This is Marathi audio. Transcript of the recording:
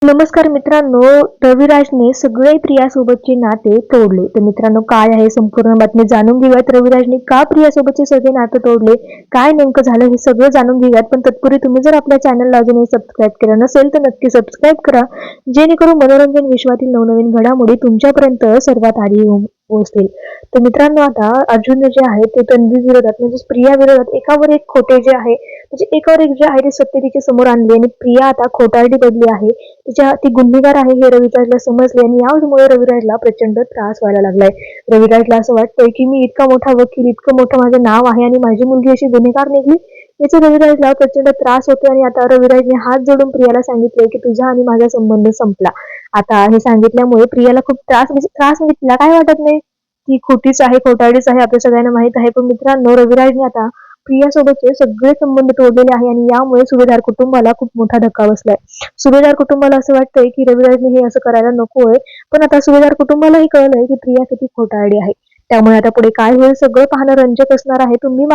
नमस्कार मित्रांनो, रविराजने सगळे प्रियासोबतचे नाते तोडले. तर मित्रांनो, काय आहे संपूर्ण बातमी जाणून घेऊयात. रविराजने का प्रियासोबतचे सगळे नाते तोडले, काय नेमकं झालं हे सगळं जाणून घेऊयात. पण तत्पूर्वी तुम्ही जर आपल्या चॅनलला अजूनही सबस्क्राईब केलं नसेल तर नक्की सबस्क्राईब करा, जेणेकरून मनोरंजन विश्वातील नवनवीन घडामोडी तुमच्यापर्यंत सर्वात आधी पोहोचतील. तर मित्रांनो, आता अर्जुन जे आहे ते तन्वी विरोधात म्हणजे प्रिया विरोधात एकावर एक खोटे जे आहे म्हणजे एकावर एक जे आहे ते सत्य तिच्या समोर आणले आणि प्रिया आता खोटारडी बनली आहे. ती गुन्हेगार आहे हे रविराजला समजले आणि यामुळे रविराजला प्रचंड त्रास व्हायला लागलाय. रविराजला असं वाटतंय की मी इतका मोठा वकील, इतकं मोठं माझं नाव आहे आणि माझी मुलगी अशी गुन्हेगार निघली, याचा रविराजला प्रचंड त्रास होतो. आणि आता रविराजने हात जोडून प्रियाला सांगितले की तुझा आणि माझा संबंध संपला. आता हे सांगितल्यामुळे प्रियाला खूप त्रास म्हणजे तिला काय वाटत नाही, ती खोटीच आहे, खोटारडीच आहे, आपल्या सगळ्यांना माहित आहे. पण मित्रांनो, रविराजने आता प्रियासोबतचे सगळे संबंध तोडलेले आहे आणि यामुळे सुभेदार कुटुंबाला खूप मोठा धक्का बसलाय. सुभेदार कुटुंबाला असं वाटतंय की रविराजने हे असं करायला नकोय, पण आता सुभेदार कुटुंबालाही कळलंय की प्रिया किती खोटारडी आहे. त्यामुळे आता पुढे काय होईल सगळं पाहणं रंजक असणार आहे. तुम्ही